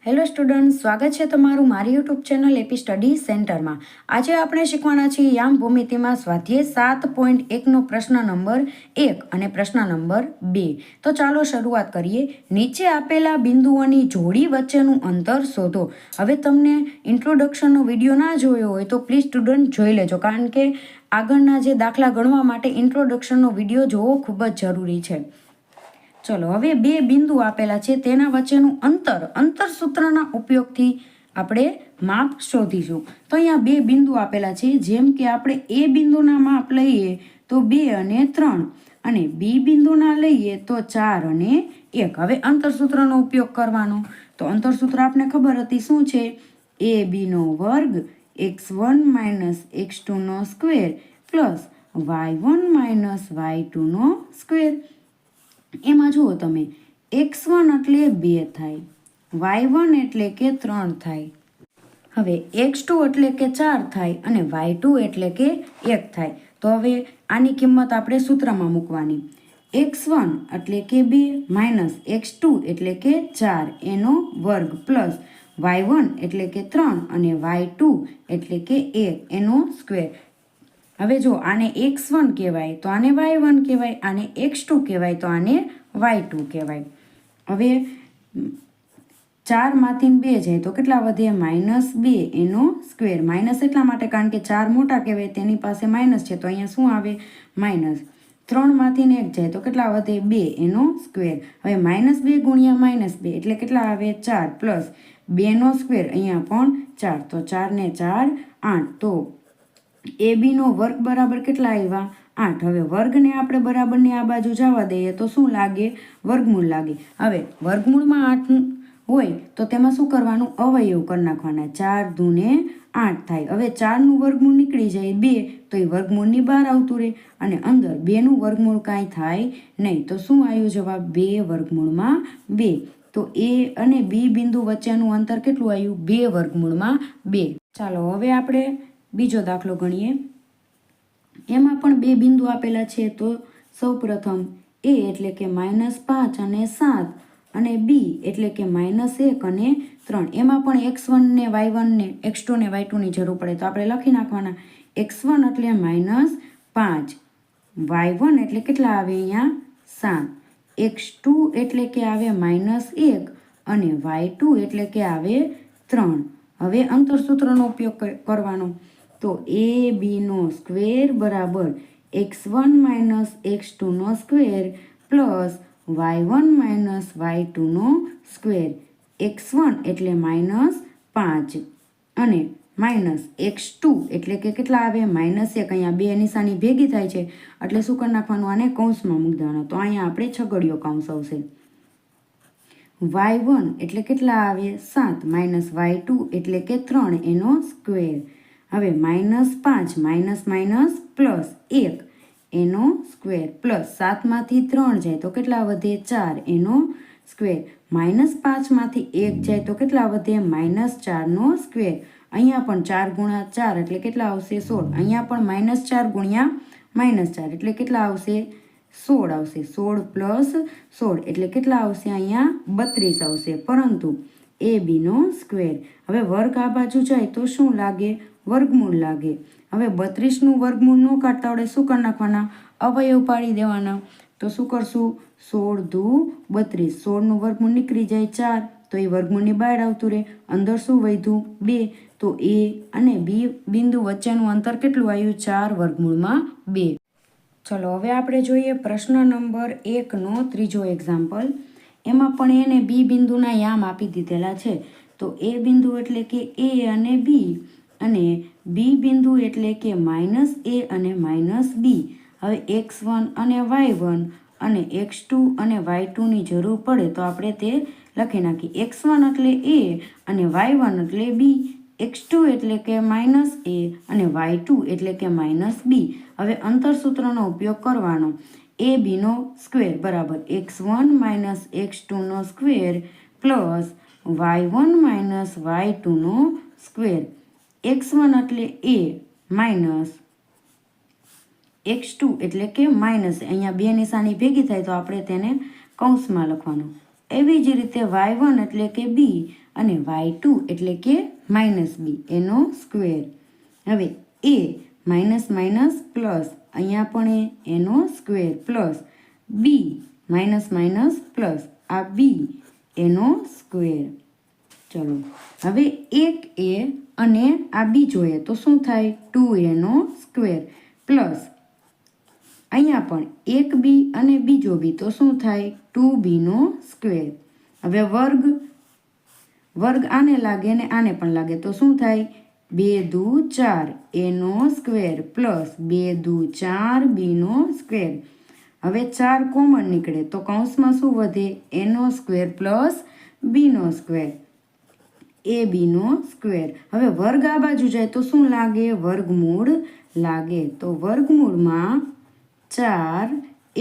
Hello student, સ્વાગત છે તમારું મારી યુટ્યુબ ચેનલ એપી સ્ટડી સેન્ટરમાં। આજે આપણે શીખવાના છીએ યામ ભૂમિતિમાં સ્વાધ્યાય 7.1નો પ્રશ્ન નંબર 1 અને પ્રશ્ન નંબર 2। તો ચાલો શરૂઆત કરીએ। નીચે આપેલા બિંદુઓની જોડી વચ્ચેનું અંતર શોધો। હવે તમને ઇન્ટ્રોડક્શનનો વિડીયો ના જોયો હોય તો પ્લીઝ સ્ટુડન્ટ જોઈ લેજો, કારણ કે આગળના જે દાખલા ગણવા માટે ઇન્ટ્રોડક્શનનો વિડીયો જોવો ખૂબ જ જરૂરી છે। ચલો, હવે બે બિંદુ આપેલા છે, તેના વચ્ચેનું અંતર સૂત્રના ઉપયોગથી આપણે માપ શોધીશું। તો અહીંયા બે બિંદુ આપેલા છે, જેમ કે આપણે એ બિંદુના માપ લઈએ તો 2 અને 3 અને બી બિંદુના લઈએ તો 4 અને 1। હવે અંતર સૂત્રનો ઉપયોગ કરવાનો। તો અંતર સૂત્ર આપણે ખબર હતી શું છે? એ બીનો વર્ગ x1 - x2 નો સ્ક્વેર પ્લસ y1 - y2 નો સ્ક્વેર। એમાં જુઓ તમે, x1 એટલે 2 થાય, y1 એટલે કે 3 થાય, હવે x2 એટલે કે 4 થાય અને y2 એટલે કે 1 થાય। તો હવે આની કિંમત આપણે સૂત્રમાં મૂકવાની। x1 એટલે કે 2 માઇનસ x2 એટલે કે 4 એનો વર્ગ પ્લસ y1 એટલે કે 3 અને y2 એટલે કે 1 એનો સ્ક્વેર। હવે જો આને x1 કહેવાય તો આને y1 કહેવાય, આને x2 કહેવાય તો આને y2 કહેવાય। હવે 4માંથી 2 જાય તો કેટલા વધે? -2 એનો સ્ક્વેર। માઇનસ એટલા માટે કારણ કે 4 મોટા કહેવાય, તેની પાસે માઇનસ છે, તો અહીંયા શું આવે? માઇનસ। 3માંથી 1 જાય તો કેટલા વધે? 2 એનો સ્ક્વેર। હવે -2 ગુણ્યા -2 એટલે કેટલા આવે? 4 પ્લસ 2 નો સ્ક્વેર, અહીંયા પણ 4, તો 4 ને 4 8। તો એ બીનો વર્ગ બરાબર કેટલા આવ્યા? 8। હવે વર્ગને આપણે બરાબરની આ બાજુ જવા દઈએ તો શું લાગે? વર્ગમૂળ લાગે। હવે વર્ગમૂળમાં 8 હોય તો તેમાં શું કરવાનું? અવયવ કરી નાખવાના। 4 દૂને 8 થાય। હવે 4નું વર્ગમૂળ નીકળી જાય 2, તો એ વર્ગમૂળની બહાર આવતું રહે અને અંદર 2નું વર્ગમૂળ કાંઈ થાય નહીં। તો શું આવ્યું જવાબ? 2 વર્ગમૂળમાં 2। તો એ અને બી બિંદુ વચ્ચેનું અંતર કેટલું આવ્યું? 2 વર્ગમૂળમાં 2। ચાલો હવે આપણે બીજો દાખલો ગણીએ। એમાં પણ બે બિંદુ આપેલા છે। તો સૌપ્રથમ એ એટલે કે -5 અને 7 અને બી એટલે કે -1 અને 3। એમાં પણ x1 ને y1 ને x2 ને y2 ની જરૂર પડે, તો આપણે લખી નાખવાના। x1 એટલે -5, y1 એટલે કેટલા આવે? અહીંયા 7, x2 એટલે કે આવે -1 અને y2 એટલે કે આવે 3। હવે અંતર સૂત્રનો ઉપયોગ કરવાનો। તો એ બીનો સ્ક્વેર બરાબર x1 - x2 નો સ્ક્વેર પ્લસ y1 - y2 નો સ્ક્વેર। x1 એટલે -5 અને માઇનસ x2 એટલે કે કેટલા આવે? -1। અહીંયા બે નિશાની ભેગી થાય છે એટલે શું કરી નાખવાનું? આને કૌંસમાં મૂકી દેવાનો। તો અહીંયા આપણે છગડીયો કૌંસ આવશે। y1 એટલે કેટલા આવે? 7 માઇનસ y2 એટલે કે 3 એનો સ્ક્વેર। હવે -5 માઇનસ માઇનસ પ્લસ 1 એનો સ્ક્વેર પ્લસ 7માંથી 3 જાય તો કેટલા વધે? 4 એનો સ્ક્વેર। -5માંથી 1 જાય તો કેટલા વધે? -4 નો સ્ક્વેર। અહીંયા પણ 4 ગુણ્યા 4 એટલે કેટલા આવશે? 16। અહીંયા પણ -4 ગુણ્યા -4 એટલે કેટલા આવશે? 16 આવશે। 16 પ્લસ 16 એટલે કેટલા આવશે? અહીંયા 32 આવશે, પરંતુ એ બીનો સ્ક્વેર। હવે વર્ગ આ બાજુ જાય તો શું લાગે? વર્ગમૂળ લાગે। હવે 32નું વર્ગમૂળ ન કાઢતા આવડે શું કરી નાખવાના? અવયવ પાડી દેવાના। તો શું કરશું? 16 દુ 32, 16નું વર્ગમૂળ નીકળી જાય 4, તો એ વર્ગમૂળની બહાર આવતું રહે, અંદર શું વધ્યું? 2। તો એ અને બી બિંદુ વચ્ચેનું અંતર કેટલું આવ્યું? 4 વર્ગમૂળમાં 2। ચલો હવે આપણે જોઈએ પ્રશ્ન નંબર 1નો ત્રીજો એક્ઝામ્પલ। એમાં પણ એને બી બિંદુના યામ આપી દીધેલા છે। તો એ બિંદુ એટલે કે એ અને બી અને બી બિંદુ એટલે કે -a અને -b। હવે x1 અને y1 અને x2 અને y2 ની જરૂર પડે તો આપણે તે લખી નાખીએ। x1 એટલે a અને y1 એટલે b, x2 એટલે કે -a અને y2 એટલે કે -b। હવે અંતર સૂત્રનો ઉપયોગ કરવાનો। એ બીનો સ્ક્વેર બરાબર x1 - x2 નો સ્ક્વેર પ્લસ y1 - y2 નો સ્ક્વેર। x1 એટલે a માઇનસ x2 એટલે કે માઇનસ, અહીંયા બે નિશાની ભેગી થાય તો આપણે તેને કૌંસમાં લખવાનું। એવી જ રીતે y1 એટલે કે b અને y2 એટલે કે માઇનસ b એનો સ્ક્વેર. હવે a માઇનસ માઇનસ પ્લસ, અહીંયા પણ એનો square plus b minus minus plus આ b એનો સ્ક્વેર. ચલો હવે એક a અને આ b જોઈએ તો શું થાય 2a નો સ્ક્વેર પ્લસ અહીંયા પણ એક b અને બીજો b તો શું થાય 2b નો સ્ક્વેર. હવે વર્ગ આને લાગે ને આને પણ લાગે તો શું થાય 2 દુ 4 a નો સ્ક્વેર પ્લસ 2 દુ 4 b નો સ્ક્વેર. હવે 4 કોમન નીકળે તો કૌંસમાં શું વધે a નો સ્ક્વેર પ્લસ b નો સ્ક્વેર ab નો સ્ક્વેર. હવે વર્ગ આ બાજુ જાય તો શું લાગે વર્ગમૂળ લાગે તો વર્ગમૂળમાં 4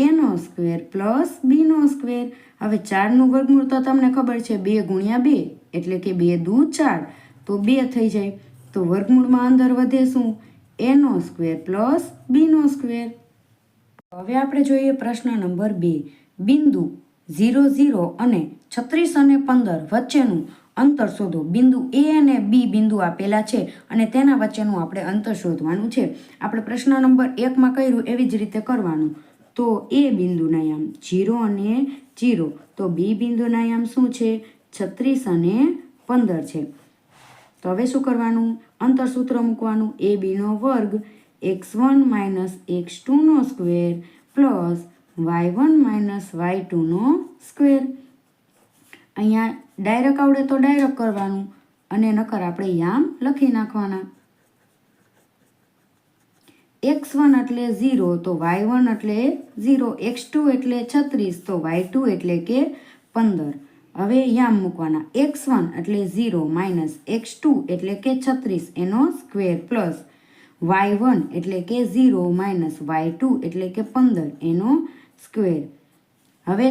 a નો સ્ક્વેર પ્લસ b નો સ્ક્વેર. હવે 4નું વર્ગમૂળ તો તમને ખબર છે 2 ગુણ્યા 2 એટલે કે 2 દુ 4 તો 2 થઈ જાય. તો વર્ગમૂળમાં અંદર વધે શું a નો સ્ક્વેર પ્લસ b નો સ્ક્વેર. હવે આપણે જોઈએ પ્રશ્ન નંબર 2. બિંદુ 0 0 અને 36 અને 15 વચ્ચેનું અંતર શોધો. બિંદુ a અને b બિંદુ આપેલા છે અને તેના વચ્ચેનું આપણે અંતર શોધવાનું છે. આપણે પ્રશ્ન નંબર 1માં કર્યું એવી જ રીતે કરવાનું. તો a બિંદુના યામ 0 અને 0 તો b બિંદુના યામ શું છે 36 અને 15 છે. તો હવે શું કરવાનું અંતર સૂત્ર મૂકવાનું a b નો વર્ગ x1 માઇનસ x2 નો square plus y1 minus y2 નો સ્ક્વેર. અહીંયા ડાયરેક્ટ આવડે તો ડાયરેક્ટ કરવાનું અને નકર આપણે યામ લખી નાખવાના. x1 એટલે 0 તો y1 એટલે 0, x2 એટલે 36 તો y2 એટલે કે 15. હવે યામ મૂકવાના x1 એટલે 0 માઇનસ x2 એટલે કે 36 એનો સ્ક્વેર પ્લસ y1 એટલે કે 0 માઇનસ y2 એટલે કે 15 એનો સ્ક્વેર. હવે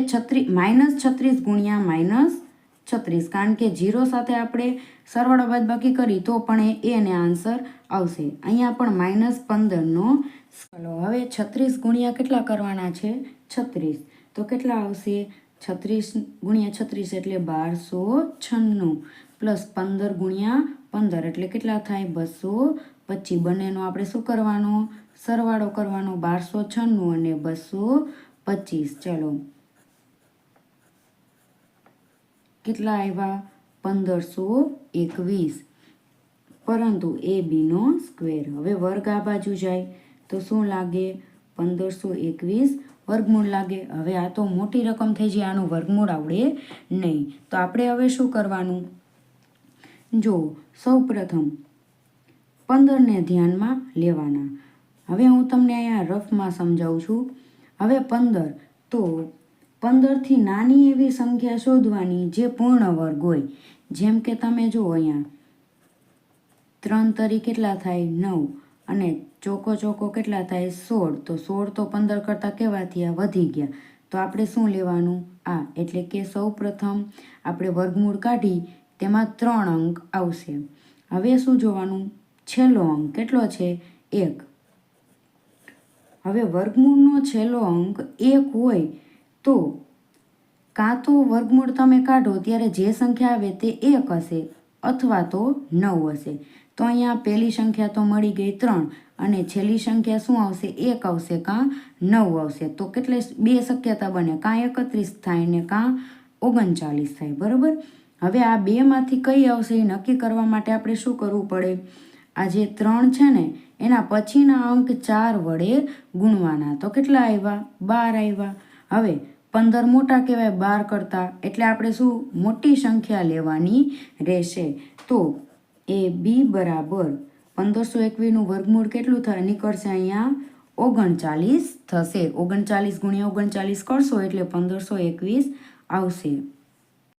માઇનસ 36 ગુણ્યા માઇનસ 36 કારણ કે 0 સાથે આપણે સરવાળો બાદબાકી કરી તો પણ એને આન્સર આવશે. અહીંયા પણ માઇનસ 15નો. ચલો હવે 36 ગુણ્યા કેટલા કરવાના છે 36 તો કેટલા આવશે 36 ગુણ્યા 36 એટલે 1296 પ્લસ 15 ગુણ્યા 15 એટલે કેટલા થાય 225. બંનેનો આપણે શું કરવાનો સરવાળો કરવાનો 1296 અને 225. ચલો કેટલા આવ્યા 1521 પરંતુ એ બી નો સ્ક્વેર. હવે વર્ગ આ બાજુ જાય તો શું લાગે 1521 વર્ગમૂળ લાગે. હવે આ તો મોટી રકમ થઈ જાય આનું વર્ગમૂળ આવડે નહીં. તો આપણે હવે શું કરવાનું જો સૌ પ્રથમ 15ને ધ્યાનમાં લેવાના. હવે હું તમને અહીંયા રફમાં સમજાવું છું. હવે 15 તો 15થી નાની એવી સંખ્યા શોધવાની જે પૂર્ણ વર્ગ હોય. જેમ કે તમે જુઓ અહીંયા 3 તરી કેટલા થાય 9 અને ચોકો કેટલા થાય 16. તો 16 તો 15 કરતાં કેવા થયા વધી ગયા. તો આપણે શું લેવાનું આ એટલે કે સૌ પ્રથમ આપણે વર્ગમૂળ કાઢી તેમાં 3 અંક આવશે. હવે શું જોવાનું છેલ્લો અંક કેટલો છે 1. હવે વર્ગમૂળનો છેલ્લો અંક 1 હોય તો કાં તો વર્ગમૂળ તમે કાઢો ત્યારે જે સંખ્યા આવે તે 1 હશે અથવા તો 9 હશે. તો અહીંયા પહેલી સંખ્યા તો મળી ગઈ 3 અને છેલ્લી સંખ્યા શું આવશે 1 આવશે કાં 9 આવશે. તો કેટલે બે શક્યતા બને કાં 31 થાય ને કાં 39 થાય બરાબર. હવે આ બેમાંથી કઈ આવશે એ નક્કી કરવા માટે આપણે શું કરવું પડે આ જે 3 છે ને એના પછીના અંક 4 વડે ગુણવાના. તો કેટલા આવ્યા 12 આવ્યા. હવે 15 મોટા કહેવાય 12 કરતાં એટલે આપણે શું મોટી સંખ્યા લેવાની રહેશે. તો એ બી બરાબર 1521નું વર્ગમૂળ કેટલું થાય નીકળશે અહીંયા 39 થશે. 39 ગુણ્યા 39 કરશો એટલે 1521 આવશે.